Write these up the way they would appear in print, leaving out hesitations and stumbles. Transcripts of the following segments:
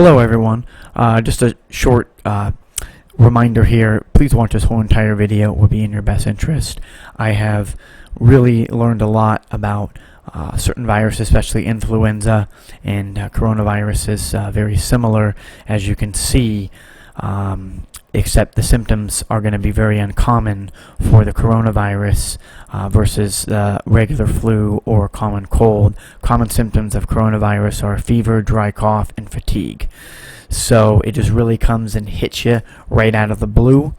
Hello everyone, just a short reminder here, please watch this whole entire video, it will be in your best interest. I have really learned a lot about certain viruses, especially influenza, and coronavirus is very similar, as you can see, except the symptoms are going to be very uncommon for the coronavirus versus the regular flu or common cold. Common symptoms of coronavirus are fever, dry cough, and fatigue. So it just really comes and hits you right out of the blue.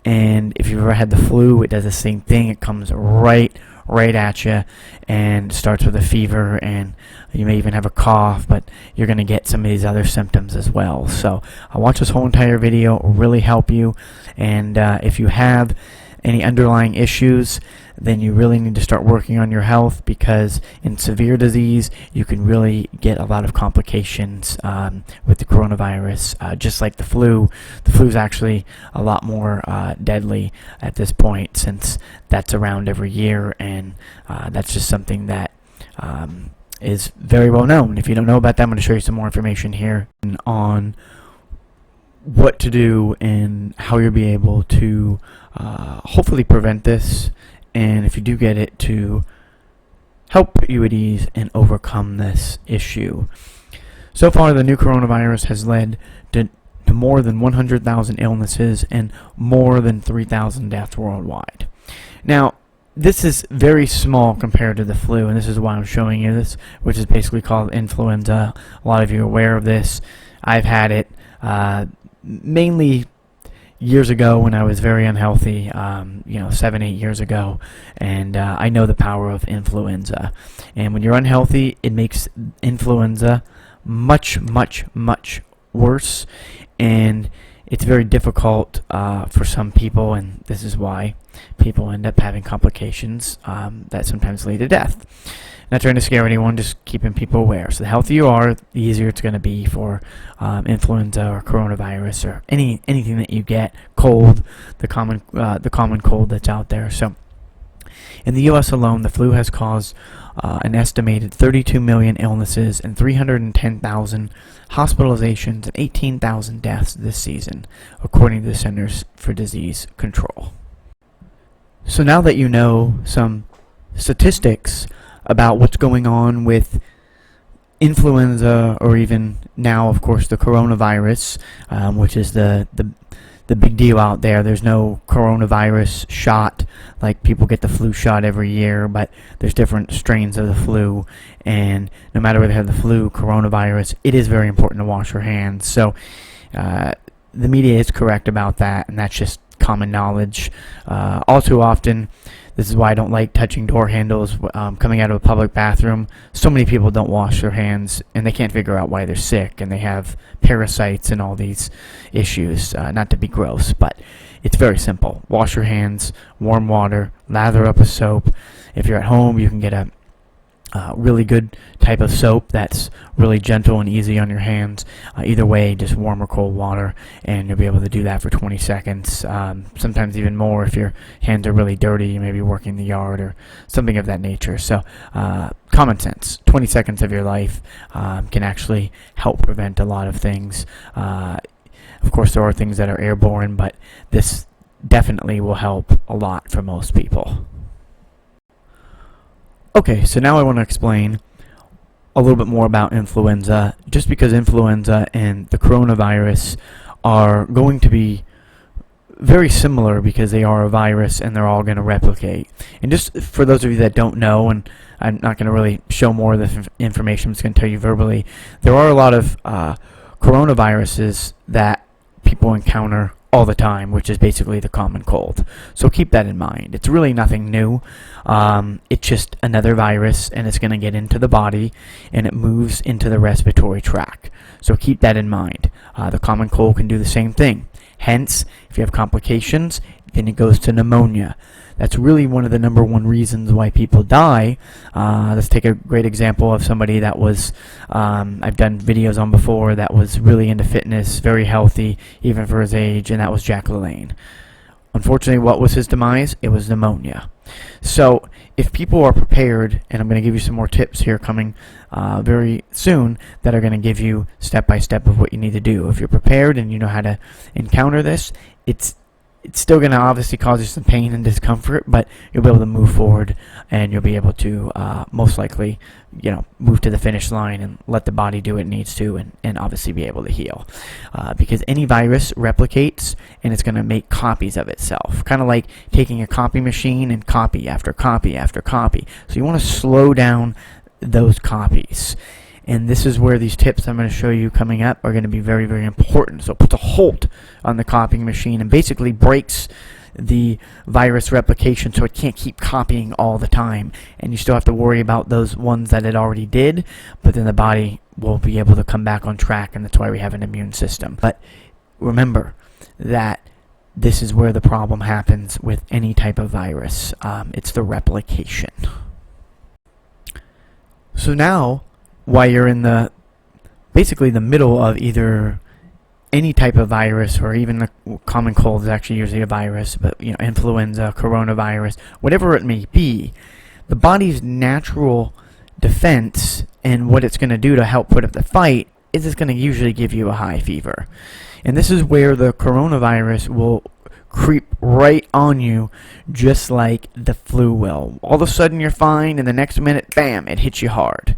And if you've ever had the flu, it does the same thing. It comes right at you and starts with a fever, and you may even have a cough, but you're going to get some of these other symptoms as well. So watch this whole entire video, it will really help you. And if you have any underlying issues, then you really need to start working on your health, because in severe disease you can really get a lot of complications with the coronavirus. Just like the flu is actually a lot more deadly at this point, since that's around every year, and that's just something that is very well known. If you don't know about that, I'm going to show you some more information here on what to do and how you'll be able to hopefully prevent this, and if you do get it, to help put you at ease and overcome this issue. So far, the new coronavirus has led to more than 100,000 illnesses and more than 3,000 deaths worldwide. Now, this is very small compared to the flu, and this is why I'm showing you this, which is basically called influenza. A lot of you are aware of this. I've had it mainly years ago when I was very unhealthy, 7-8 years ago, and I know the power of influenza. And when you're unhealthy, it makes influenza much worse, and it's very difficult for some people, and this is why people end up having complications that sometimes lead to death. Not trying to scare anyone, just keeping people aware. So the healthier you are, the easier it's going to be for influenza or coronavirus or anything that you get, cold, the common cold that's out there. So in the U.S. alone, the flu has caused an estimated 32 million illnesses and 310,000 hospitalizations and 18,000 deaths this season, according to the Centers for Disease Control. So now that you know some statistics about what's going on with influenza, or even now, of course, the coronavirus, which is the big deal out there. There's no coronavirus shot, like people get the flu shot every year, but there's different strains of the flu, and no matter whether they have the flu, coronavirus, it is very important to wash your hands. So the media is correct about that, and that's just common knowledge. All too often, this is why I don't like touching door handles coming out of a public bathroom. So many people don't wash their hands, and they can't figure out why they're sick, and they have parasites and all these issues. Not to be gross, but it's very simple. Wash your hands, warm water, lather up a soap. If you're at home, you can get a really good type of soap that's really gentle and easy on your hands. Either way, just warm or cold water, and you'll be able to do that for 20 seconds, sometimes even more if your hands are really dirty. You may be working the yard or something of that nature. So common sense, 20 seconds of your life can actually help prevent a lot of things. Of course, there are things that are airborne, but this definitely will help a lot for most people. Okay, so now I want to explain a little bit more about influenza, just because influenza and the coronavirus are going to be very similar, because they are a virus and they're all going to replicate. And just for those of you that don't know, and I'm not going to really show more of the information, I'm just going to tell you verbally, there are a lot of coronaviruses that people encounter all the time, which is basically the common cold. So keep that in mind. It's really nothing new. It's just another virus, and it's going to get into the body, and it moves into the respiratory tract. So keep that in mind. The common cold can do the same thing. Hence, if you have complications, then it goes to pneumonia. That's really one of the #1 reasons why people die. Let's take a great example of somebody that was, I've done videos on before, that was really into fitness, very healthy, even for his age, and that was Jack LaLanne. Unfortunately, what was his demise? It was pneumonia. So if people are prepared, and I'm going to give you some more tips here coming very soon that are going to give you step by step of what you need to do. If you're prepared and you know how to encounter this, it's still going to obviously cause you some pain and discomfort, but you'll be able to move forward, and you'll be able to most likely, move to the finish line and let the body do what it needs to, and obviously be able to heal. Because any virus replicates, and it's going to make copies of itself, kind of like taking a copy machine and copy after copy after copy. So you want to slow down those copies. And this is where these tips I'm going to show you coming up are going to be very, very important. So it puts a halt on the copying machine and basically breaks the virus replication so it can't keep copying all the time. And you still have to worry about those ones that it already did, but then the body will be able to come back on track, and that's why we have an immune system. But remember that this is where the problem happens with any type of virus. It's the replication. So now, while you're in basically the middle of either any type of virus, or even the common cold is actually usually a virus, but influenza, coronavirus, whatever it may be, the body's natural defense and what it's going to do to help put up the fight is it's going to usually give you a high fever. And this is where the coronavirus will creep right on you, just like the flu will. All of a sudden you're fine, and the next minute, bam, it hits you hard.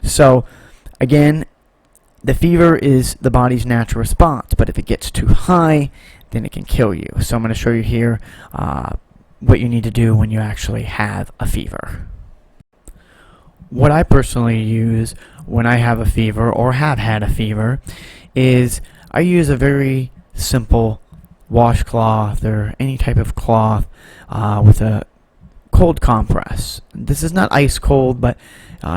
So again, the fever is the body's natural response, but if it gets too high, then it can kill you. So I'm going to show you here what you need to do when you actually have a fever. What I personally use when I have a fever or have had a fever is I use a very simple washcloth or any type of cloth with a cold compress. This is not ice cold, but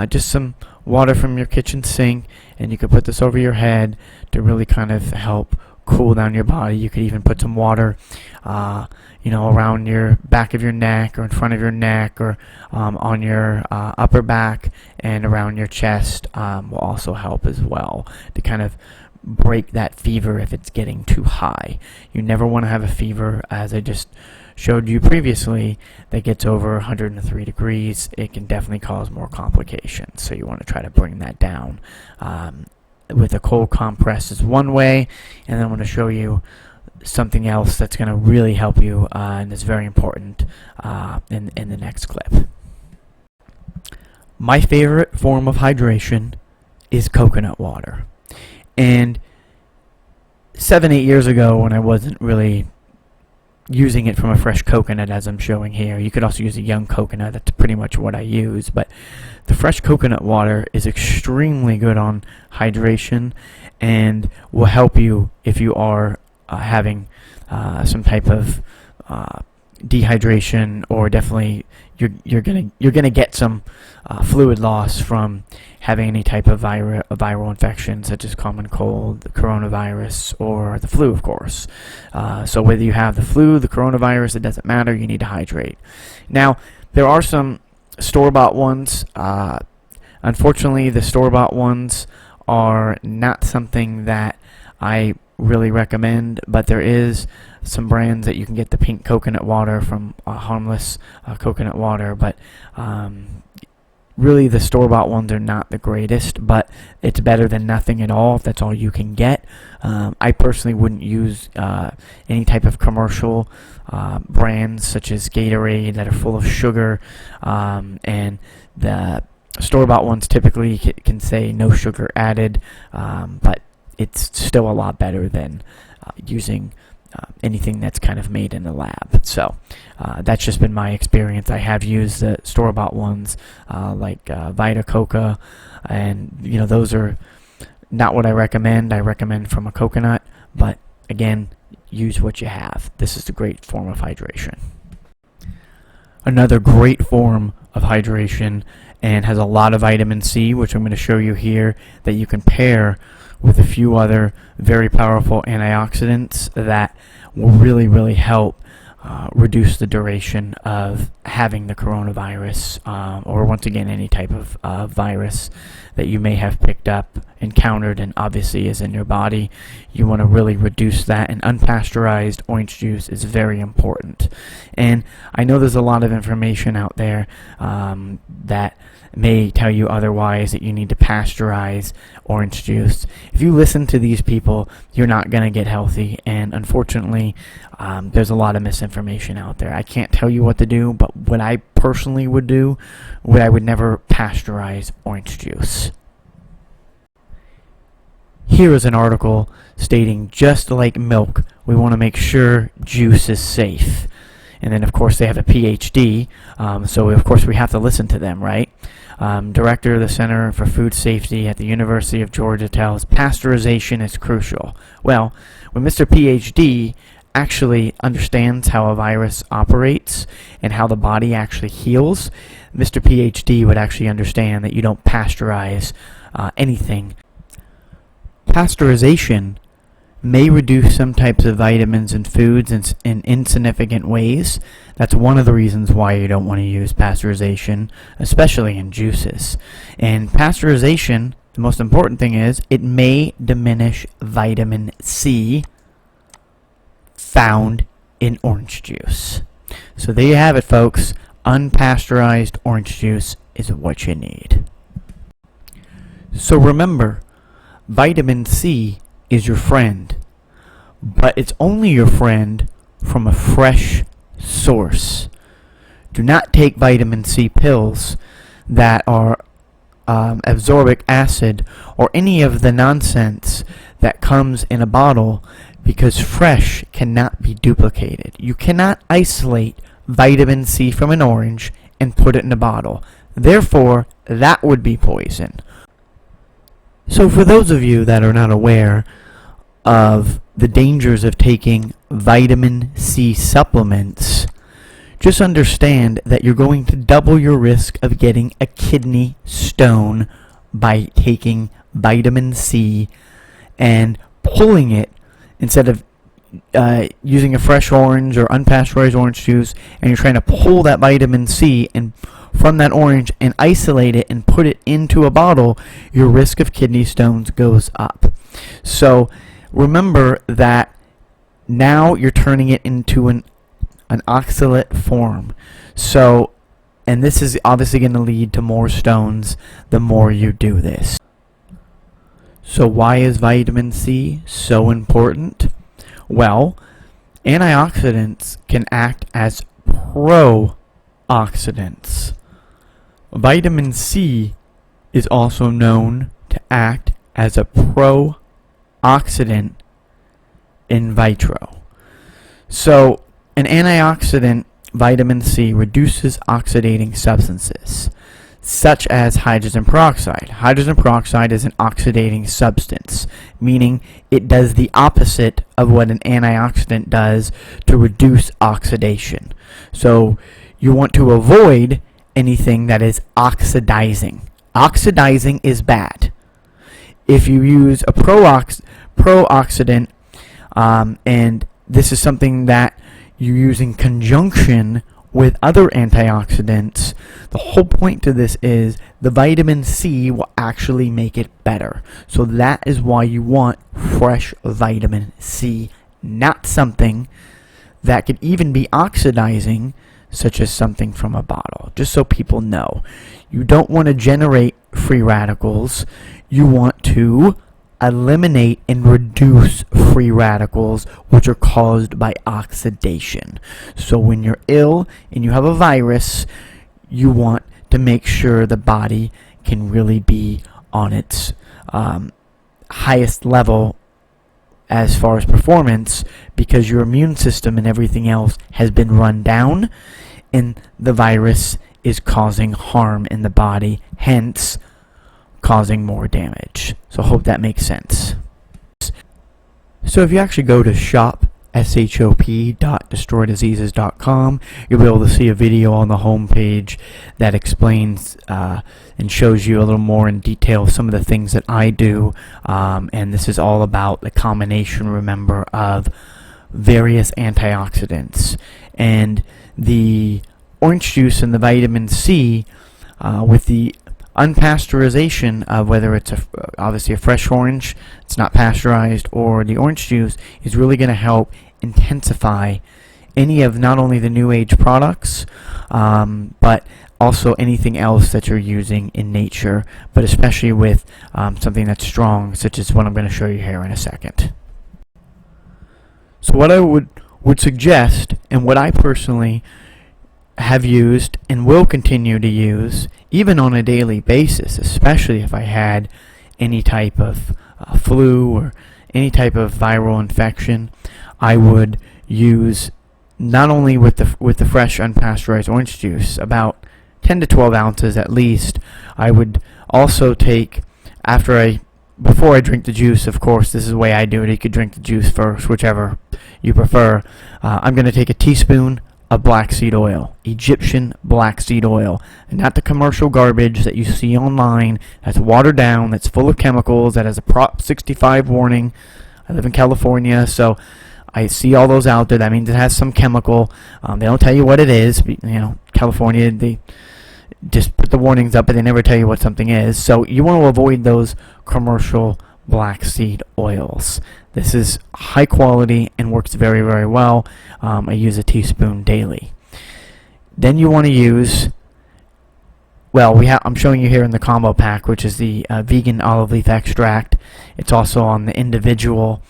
just some water from your kitchen sink, and you could put this over your head to really kind of help cool down your body. You could even put some water around your back of your neck, or in front of your neck, or on your upper back and around your chest. Will also help as well to kind of break that fever if it's getting too high. You never want to have a fever, as I just showed you previously, that gets over 103 degrees. It can definitely cause more complications, so you want to try to bring that down with a cold compress is one way, and then I'm going to show you something else that's going to really help you, and is very important in the next clip. My favorite form of hydration is coconut water. And 7-8 years ago, when I wasn't really using it from a fresh coconut, as I'm showing here, you could also use a young coconut. That's pretty much what I use. But the fresh coconut water is extremely good on hydration and will help you if you are having some type of dehydration, or definitely you're gonna get some fluid loss from having any type of viral infection, such as common cold, the coronavirus, or the flu, of course. So whether you have the flu, the coronavirus, it doesn't matter. You need to hydrate. Now, there are some store-bought ones. Unfortunately, the store-bought ones are not something that I really recommend, but there is some brands that you can get the pink coconut water from, harmless coconut water, but really the store-bought ones are not the greatest, but it's better than nothing at all if that's all you can get. I personally wouldn't use any type of commercial brands such as Gatorade that are full of sugar, and the store-bought ones typically can say no sugar added, but it's still a lot better than using anything that's kind of made in the lab. So that's just been my experience. I have used the store-bought ones like Vita Coca, and those are not what I recommend. I recommend from a coconut, but again, use what you have. This is a great form of hydration. Another great form of hydration, and has a lot of vitamin C, which I'm going to show you here, that you can pair with a few other very powerful antioxidants that will really, really help reduce the duration of having the coronavirus, or once again any type of virus that you may have picked up, encountered, and obviously is in your body. You want to really reduce that, and unpasteurized orange juice is very important. And I know there's a lot of information out there that may tell you otherwise, that you need to pasteurize orange juice. If you listen to these people, you're not going to get healthy, and unfortunately there's a lot of misinformation out there. I can't tell you what to do, but what I personally would do, I would never pasteurize orange juice. Here is an article stating, just like milk, we want to make sure juice is safe. And then, of course, they have a PhD, so of course we have to listen to them, right? Director of the Center for Food Safety at the University of Georgia tells pasteurization is crucial. Well, when Mr. PhD actually understands how a virus operates and how the body actually heals, Mr. PhD would actually understand that you don't pasteurize anything. Pasteurization may reduce some types of vitamins in foods in insignificant ways. That's one of the reasons why you don't want to use pasteurization, especially in juices. And pasteurization, the most important thing is, it may diminish vitamin C found in orange juice. So there you have it, folks. Unpasteurized orange juice is what you need. So remember, vitamin C is your friend, but it's only your friend from a fresh source. Do not take vitamin C pills that are ascorbic acid or any of the nonsense that comes in a bottle, because fresh cannot be duplicated. You cannot isolate vitamin C from an orange and put it in a bottle. Therefore, that would be poison. So for those of you that are not aware of the dangers of taking vitamin C supplements, just understand that you're going to double your risk of getting a kidney stone by taking vitamin C and pulling it instead of using a fresh orange or unpasteurized orange juice, and you're trying to pull that vitamin C and from that orange and isolate it and put it into a bottle. Your risk of kidney stones goes up. So remember that now you're turning it into an oxalate form. So, and this is obviously going to lead to more stones the more you do this. So why is vitamin C so important? Well, antioxidants can act as pro-oxidants. Vitamin C is also known to act as a pro-oxidant in vitro. So, an antioxidant, vitamin C, reduces oxidating substances, such as hydrogen peroxide. Hydrogen peroxide is an oxidating substance, meaning it does the opposite of what an antioxidant does to reduce oxidation. So you want to avoid anything that is oxidizing. Oxidizing is bad. If you use a pro-oxidant, and this is something that you use in conjunction with other antioxidants, the whole point to this is the vitamin C will actually make it better. So that is why you want fresh vitamin C, not something that could even be oxidizing, such as something from a bottle. Just so people know, you don't want to generate free radicals. You want to eliminate and reduce free radicals, which are caused by oxidation. So when you're ill and you have a virus, you want to make sure the body can really be on its highest level as far as performance, because your immune system and everything else has been run down and the virus is causing harm in the body, hence causing more damage. So I hope that makes sense. So if you actually go to shop.destroydiseases.com, you'll be able to see a video on the home page that explains and shows you a little more in detail some of the things that I do. And this is all about the combination, remember, of various antioxidants. And the orange juice and the vitamin C, with the unpasteurization of whether it's obviously a fresh orange, it's not pasteurized, or the orange juice, is really going to help intensify any of not only the new age products, but also anything else that you're using in nature, but especially with something that's strong, such as what I'm going to show you here in a second. So what I would suggest, and what I personally have used and will continue to use, even on a daily basis, especially if I had any type of flu or any type of viral infection, I would use, not only with the fresh unpasteurized orange juice, about 10 to 12 ounces at least. I would also take, before I drink the juice, of course, this is the way I do it. You could drink the juice first, whichever you prefer. I'm going to take a teaspoon of black seed oil, Egyptian black seed oil, and not the commercial garbage that you see online that's watered down, that's full of chemicals, that has a Prop 65 warning. I live in California, so I see all those out there. That means it has some chemical. They don't tell you what it is. California, they just put the warnings up, but they never tell you what something is. So you want to avoid those commercial black seed oils. This is high quality and works very, very well. I use a teaspoon daily. Then you want to use, I'm showing you here in the combo pack, which is the vegan olive leaf extract. It's also on the individual,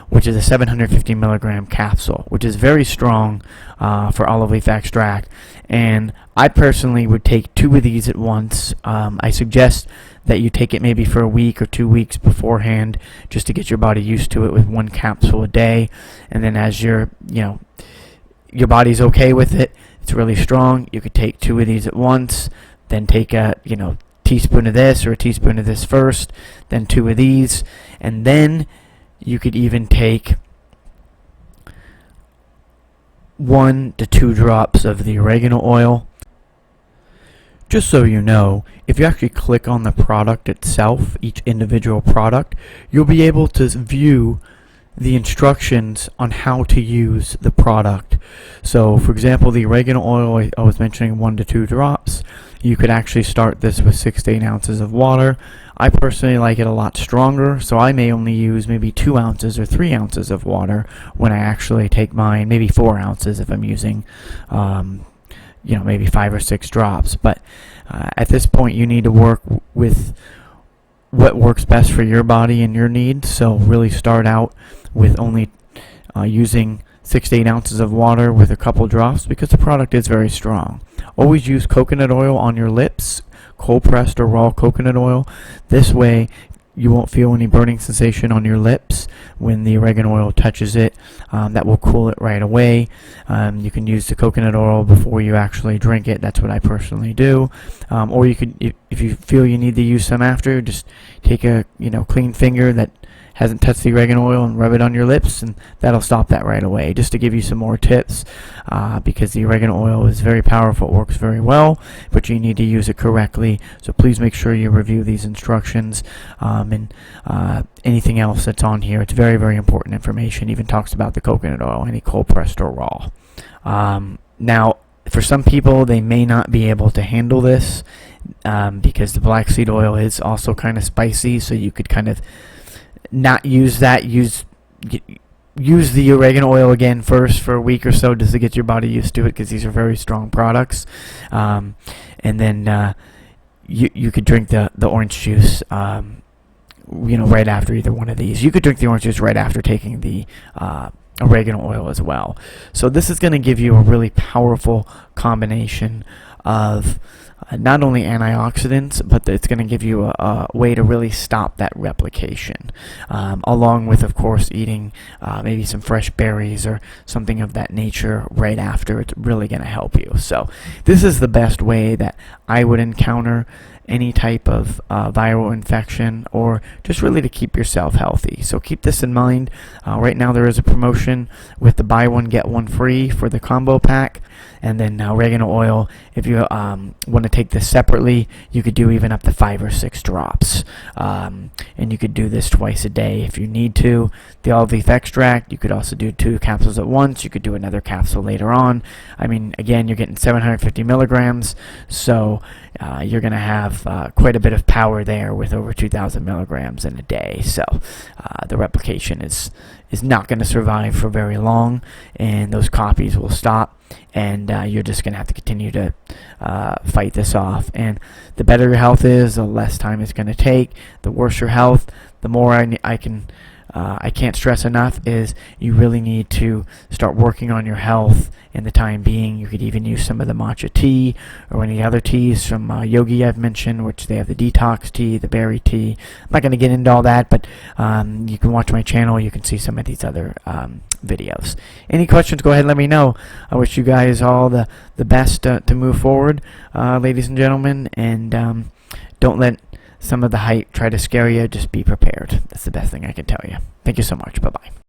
which is a 750 milligram capsule, which is very strong for olive leaf extract. And I personally would take 2 of these at once. I suggest that you take it maybe for a week or 2 weeks beforehand, just to get your body used to it, with 1 capsule a day. And then as your body's okay with it, it's really strong, you could take 2 of these at once, then take a teaspoon of this or a teaspoon of this first, then 2 of these, and then you could even take 1 to 2 drops of the oregano oil. Just so you know, if you actually click on the product itself, each individual product, you'll be able to view the instructions on how to use the product. So for example, the oregano oil, I was mentioning 1 to 2 drops. You could actually start this with 6 to 8 ounces of water. I personally like it a lot stronger, so I may only use maybe 2 ounces or 3 ounces of water when I actually take mine, maybe 4 ounces if I'm using maybe 5 or 6 drops. But at this point, you need to work with what works best for your body and your needs. So really start out with only using 6 to 8 ounces of water with a couple drops, because the product is very strong. Always use coconut oil on your lips, cold pressed or raw coconut oil. This way you won't feel any burning sensation on your lips when the oregano oil touches it. That will cool it right away. You can use the coconut oil before you actually drink it. That's what I personally do. Or you could, if you feel you need to use some after, just take a clean finger that hasn't touched the oregano oil and rub it on your lips, and that'll stop that right away. Just to give you some more tips, because the oregano oil is very powerful, it works very well, but you need to use it correctly. So please make sure you review these instructions, and anything else that's on here. It's very, very important information. Even talks about the coconut oil, any cold pressed or raw. Now, for some people, they may not be able to handle this, because the black seed oil is also kind of spicy, so you could kind of not use that. Use the oregano oil again first for a week or so, just to get your body used to it, because these are very strong products. And then you could drink the orange juice right after either one of these. You could drink the orange juice right after taking the oregano oil as well. So this is going to give you a really powerful combination of not only antioxidants, but it's going to give you a way to really stop that replication, along with, of course, eating maybe some fresh berries or something of that nature right after. It's really going to help you. So this is the best way that I would encounter any type of viral infection, or just really to keep yourself healthy. So keep this in mind. Right now there is a promotion with the buy one get one free for the combo pack, and then oregano oil. If you want to to take this separately, you could do even up to 5 or 6 drops. And you could do this twice a day if you need to. The olive leaf extract, you could also do 2 capsules at once. You could do another capsule later on. I mean, again, you're getting 750 milligrams, so you're going to have quite a bit of power there with over 2,000 milligrams in a day. So the replication is not going to survive for very long, and those copies will stop, and you're just going to have to continue to fight this off. And the better your health is, the less time it's going to take. The worse your health, the more I can't stress enough is you really need to start working on your health in the time being. You could even use some of the matcha tea or any other teas from Yogi I've mentioned, which they have the detox tea, the berry tea. I'm not going to get into all that, but you can watch my channel. You can see some of these other videos. Any questions, go ahead and let me know. I wish you guys all the best to move forward, ladies and gentlemen, and don't let some of the hype try to scare you. Just be prepared. That's the best thing I can tell you. Thank you so much. Bye-bye.